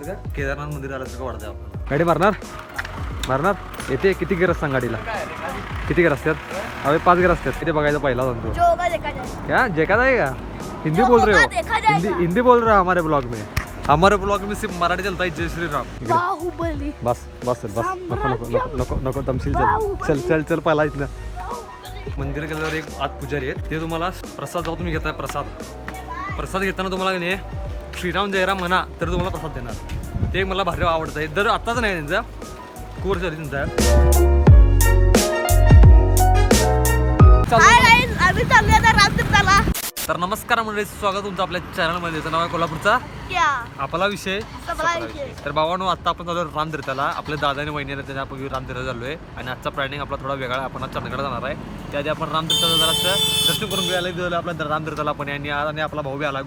आल्यासारखं केदारनाथ मंदिर आल्यासारखं वाटतं आपल्याला. गाडी मारणार येते. किती गिअर असतात गाडीला? किती गिअर असतात? अरे 5 गिअर असतात. किती बघायचं पहिला सांगतो क्या जेका जाएगा? हिंदी बोल रहे हो? हिंदी बोल रहा हमारे ब्लॉग में सिर्फ मराठी चलता है. जय श्री राम. बस नको तमशील. चल पहिला इथनं मंदिर गेल्यावर एक आत पुजारी आहेत, ते तुम्हाला प्रसाद जाऊ तुम्ही घेताय. प्रसाद घेताना तुम्हाला नाही श्रीराम जयराम म्हणा तर तुम्हाला प्रसाद देणार. ते मला भारी आवडतं आहे. दर आत्ताच नाही त्यांचा कोर्स आहे त्यांचा. तर नमस्कार मंडळी, स्वागत तुमचं आपल्या चॅनलमध्ये. त्याचं नाव आहे कोल्हापूरचा आपला विषय. तर भावांनो, आता आपण चालू रामतीर्थाला. आपल्या दादाने वहिनीने त्याच्या आपण रामतीर्थ चाललो आहे आणि आजचा प्लॅनिंग आपला थोडा वेगळा आहे. आपण आज चंदगडला जाणार आहे. त्याआधी आपण रामतीर्थाला जरा दर्शन करून घ्यायला आपल्या रामतीर्थाला पण. आणि आपला भाऊ बी आला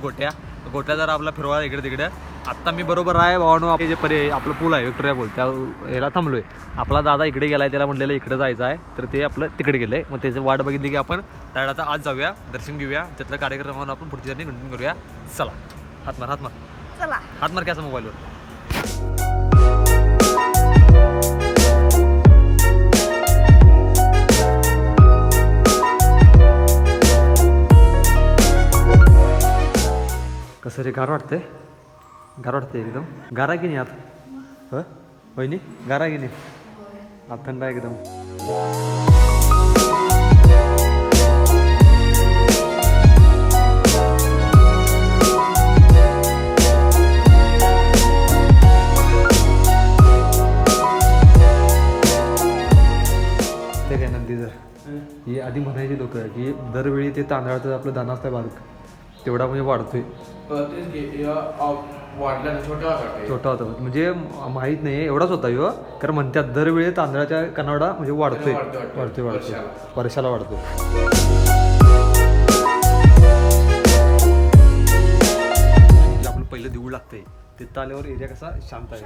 गोट्या जरा आपला फिरवा इकडे तिकडे. आत्ता मी बरोबर आहे भावांनो, आपले जे आपलं पूल आहे विक्टोरिया पूल, त्या ह्याला थांबलोय. आपला दादा इकडे गेलाय, त्याला म्हणलेलं इकडे जायचं आहे, तर ते आपलं तिकडे गेलंय. मग त्याची वाट बघितली की आपण त्याला आज जाऊया, दर्शन घेऊया, त्यातलं कार्यक्रमावर आपण पुढची जर्नी कंटिन्यू करूया. चला हात मार कॅसा मोबाईलवर. कसं रे, गार वाटते एकदम. गारा की नाही आत? वहिनी गारा की नाही? आत थंड आहे एकदम. ते काय नंदीधर ही आधी म्हणायची लोक की दरवेळी ते तांदळाचं आपलं दाना असतं बारीक, तेवढा म्हणजे वाढतोय. छोटा होता म्हणजे माहीत नाही एवढाच होता ह्यो, कारण म्हणतात दरवेळी तांदळाच्या कनावडा म्हणजे वाढतोय वर्षाला वाढतोय. आपलं पहिलं देऊळ लागतंय तिथं आल्यावर एरिया कसा शांत आहे.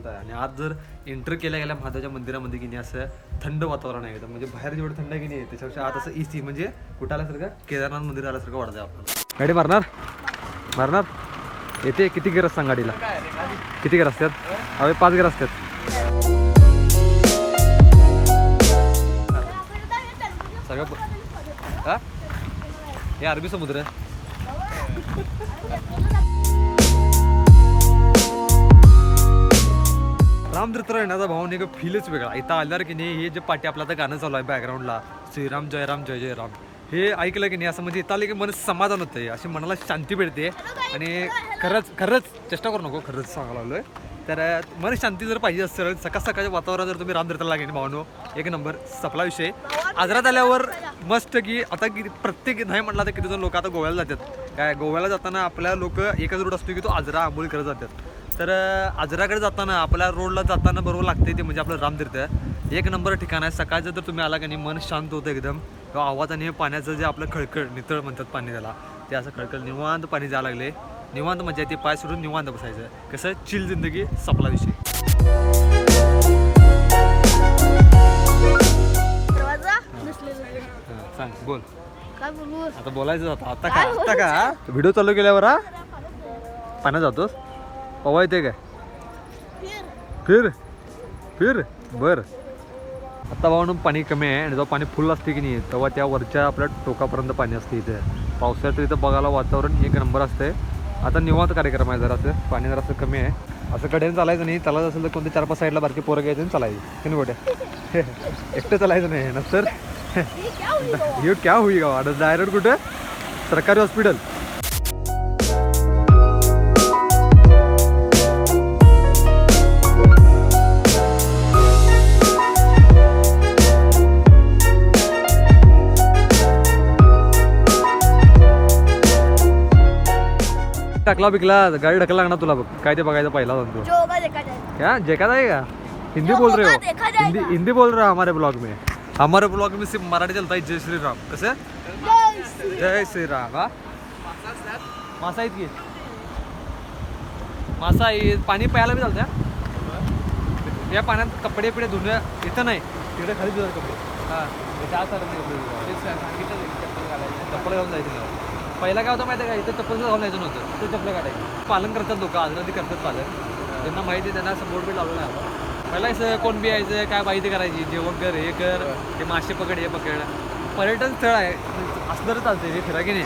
आणि आज जर एंटर केल्या गेल्या महादेवाच्या मंदिरामध्ये की नाही असं थंड वातावरण आहे एकदम. म्हणजे बाहेर जेवढं थंड आहे की नाही त्याच्यापेक्षा आत असं इसी म्हणजे कुठं आल्यासारखं केदारनाथ मंदिर आल्यासारखं वाटतं आपल्याला. गाडी मारणार येते. किती गिअर असतात गाडीला? किती गिअर असतात? अरे 5 गिअर असतात. सगळं हे अरबी समुद्र आहे. रामतीर्थ येण्याचा भावने एक फीलच वेगळा. इथं आल्यावर की नाही हे जे पाठी आपलं आता गाणं चालू आहे बॅकग्राऊंडला, श्रीराम जयराम जय जय राम, हे ऐकलं की नाही असं म्हणजे इथं आलं की मन समाधान होतं, अशी मनाला शांती भेटते. आणि खरंच चेष्टा करू नको, खरंच सांगायला लागलोय. तर मन शांती जर पाहिजे असेल, सकाळच्या वातावरण जर तुम्ही रामतीर्थाला गेले भावनो, एक नंबर सपला विषय. आजरात आल्यावर मस्त की आता की प्रत्येक नाही म्हटलं तर किती जण लोक आता गोव्याला जातात. काय गोव्याला जाताना आपल्या लोक एकच रूट असतो की तो आजरा आंबोली करत जातात. तर आजराकडे जाताना आपल्या रोडला जाताना बरोबर लागते ते म्हणजे आपलं रामतीर्थ एक नंबर ठिकाण आहे. सकाळचं जर तुम्ही आला की नाही मन शांत होतं एकदम. किंवा आवाज आणि पाण्याचं जे आपलं खळखळ नितळ म्हणतात पाणी, त्याला ते असं खळखळ निवांत पाणी जायला लागले. निवांत म्हणजे ते पाय सोडून निवांत बसायचं. कसं चिल जिंदगी सपला विषय. सांग बोल आता. बोलायचं आता का व्हिडिओ चालू केल्यावर पाण्यात जातोस पवा येते काय? फिर बर. आता भावनं पाणी कमी आहे आणि जेव्हा पाणी फुल असते की नाही तेव्हा त्या वरच्या आपल्या टोकापर्यंत पाणी असते. इथे पावसाळ्यात इथं बघायला वातावरण एक नंबर असते. आता निवांत कार्यक्रम आहे, जरासं पाणी जरासं कमी आहे. असं कडेने चालायचं नाही. चालायचं असेल तर कोणत्या 4-5 साईडला बारकी पोरं घ्यायचं आणि चालायचं की नाही गोट्या. एकटं चालायचं नाही नंतर हे क्या होई गावा डायरेक्ट कुठं सरकारी हॉस्पिटल. टाकला बिकला गाडी ढकला लागणार तुला. बघ काय ते बघायचं पहिला सांगतो. क्या जेका जाएगा? हिंदी बोल रहे हो? हिंदी बोल रहा हमारे ब्लॉग में सिर्फ मराठी चलता है. जय श्री राम. कसं जय श्री राम. मासा आहेत की मासा आहेत. पाणी प्यायला बी चालतं या पाण्यात. कपडे पिढे धुणं इथं नाही, तिकडे खाली धुणार कपडे. चप्पल घालून जायचं. पहिला काय होतं माहिती आहे का, इथं चप्पल घालून जायचं नव्हतं, ते चप्पल काढायचं. पालन करतात लोक, आजराती करतात पालन. ज्यांना माहिती आहे त्यांना असं बोर्ड बी लावलेला आहे आता. पहिला असं कोण बी यायचं काय माहिती करायची, जेवण कर हे कर, ते मासे पकड हे पकड. पर्यटन स्थळ आहे असणारच चालते हे फिरा की नाही.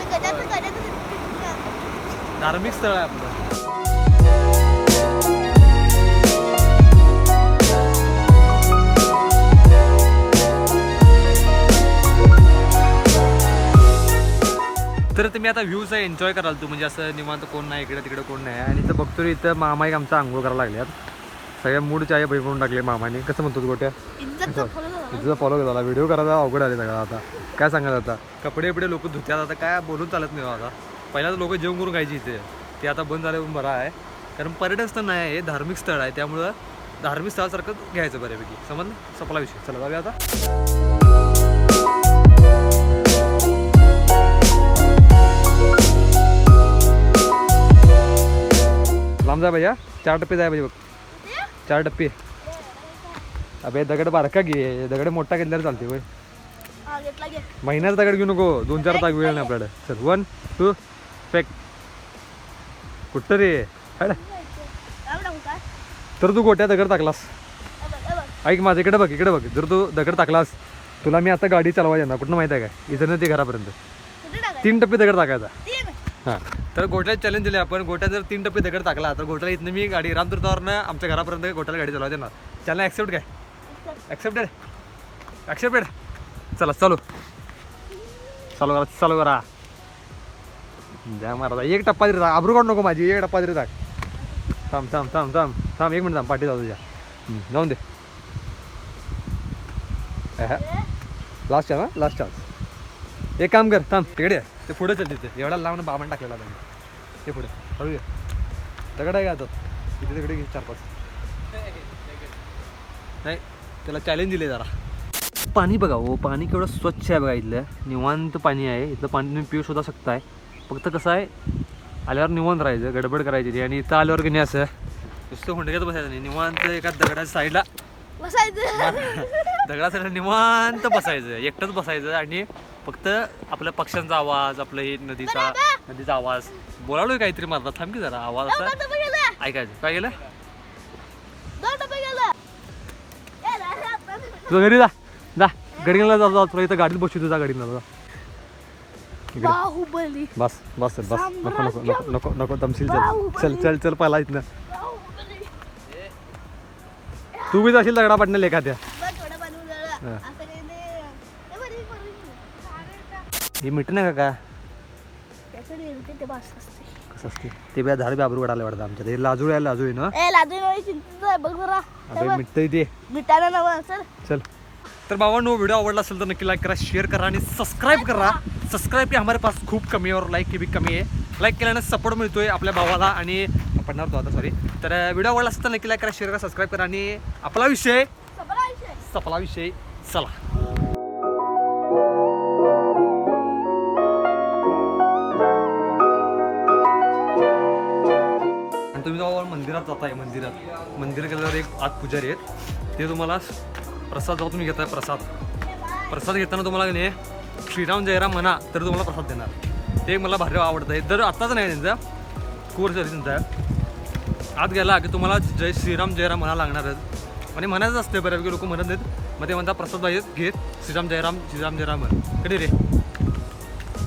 धार्मिक स्थळ आहे आपलं. तर तुम्ही आता व्ह्यूज एन्जॉय कराल तू, म्हणजे असं निवांत कोण नाही इकडे तिकडे कोण नाही. आणि इथं बघतो इथं मामा एक आमचा आंघोळ करायला लागल्यात. सगळ्या मूडच्या आहे करून टाकले मामाने. कसं म्हणतो गोट्या इथं फॉलो झाला. व्हिडिओ करायचा अवघड आले सगळं आता. काय सांगायचं आता, कपडे बिपडे लोक धुत्यात आता, काय बोलून चालत नाही आता. पहिला तर लोक जेवण करून खायची इथे, ते आता बंद झाले पण बरं आहे. कारण पर्यटन स्थळ नाही आहे, हे धार्मिक स्थळ आहे. त्यामुळं धार्मिक स्थळासारखं घ्यायचं बऱ्यापैकी. समजलं, सपला विषय. चला जाऊया आता. लांब जा भैया, 4 टप्पे जाय पाहिजे बघ. 4 टप्पे. अबे दगड बारका घे, दगड मोठा घेतल्यावर चालते होय. महिन्याचा दगड घेऊ नको, 2-4 तास वेळ नाही आपल्याकडे. चल 1 2 फेक. कुठं रे हड. तर तू गोट्या दगड टाकलास. ऐक माझं, इकडे बघ इकडे बघ. जर तू दगड टाकलास, तुला मी आता गाडी चालवायची ना, कुठं माहिती आहे काय, इथं ते घरापर्यंत 3 टप्पे दगड टाकायचा. हां, तर गोट्यात चॅलेंज दिले आपण. गोट्यात जर 3 टप्पे दगड टाकला तर गोट्याला इथनं मी गाडी रामतीर्थावरनं आमच्या घरापर्यंत गोट्याला गाडी चालवायची ना. चॅलेंज ॲक्सेप्ट काय? Accepted accepted. चला चालू चालू करा चालू करा. द्या मारा. एक टप्पा तरी टाक, आबरू काढू नको माझी. एक टप्पा तरी टाक. थांब थांब थांब थांब थांब 1 मिनिट थांब. पाठी जाऊ तुझ्या. जाऊन दे. Last chance. हां लास्ट चान्स. एक काम कर, थांब तिकडे ते पुढे चल. तिथे एवढा लावून बाबण टाकलेला त्यांनी. ते पुढे हळू ये. दगड आहे का आता तिथे तिकडे घे 4-5. नाही त्याला चॅलेंज दिले जरा. पाणी बघा हो, पाणी केवढं स्वच्छ आहे बघा. इथलं निवांत पाणी आहे. इथलं पाणी तुम्ही पिऊ सुद्धा शकताय. फक्त कसं आहे, आल्यावर निवांत राहायचं, गडबड करायची. आणि इथं आल्यावर की नाही असं नुसतं हुंडक्यात बसायचं नाही, निवांत एका दगडाच्या साईडला दगडासाठी निवांत बसायचं, एकटंच बसायचं. आणि फक्त आपल्या पक्ष्यांचा आवाज, आपलं हे नदीचा आवाज. बोलावलोय काहीतरी मारला, थांब की जरा. आवाज असा ऐकायचं. काय गेलं तुझं घरी जा जा. गडीला जा, तुला इथं गाडीत बसू तुझ्या गाडीला जा. बस बस बस. नको नको नको नको नको दमशील. चल चल चल पहिला इथनं. तू बी जाशील दगडा पडण्याला एखाद्या. हे मिठ नाही का कसं असते ते बी झाड बी आबरू वाढायला वाटतं आमच्या. ते लाजूळ आहे, लाजू आहे ना. मिठतंय ते. चल तर बाबांनो, व्हिडिओ आवडला असेल तर नक्की लाईक करा, शेअर करा आणि सबस्क्राईब करा. सबस्क्राईब की हमारे पास खूप कमी आहे और लाईक की भी कमी आहे. लाईक केल्यानं सपोर्ट मिळतोय आपल्या भावाला. आणि पडणार तो आता सॉरी. तर व्हिडिओ आवडला असेल तर नक्की लाईक करा, शेअर करा, सबस्क्राईब करा. आणि आपला विषय सपला विषय. चला. तुम्ही जेव्हा मंदिरात जाताय, मंदिर गेल्यावर एक आत पुजारी आहेत, ते तुम्हाला प्रसाद जेव्हा तुम्ही घेताय, प्रसाद घेताना तुम्हाला की नाही श्रीराम जयराम म्हणा तर तुम्हाला प्रसाद देणार. ते मला भारी आवडतं आहे. जर आत्ताच नाही त्यांचा कोर्स आहे त्यांचा. आत गेला की तुम्हाला जय श्रीराम जयराम म्हणा लागणारच. आणि म्हणायचं असते बऱ्यापैकी लोक म्हणत नाहीत. मग ते म्हणतात प्रसाद पाहिजे घेत श्रीराम जयराम म्हण. कधी रे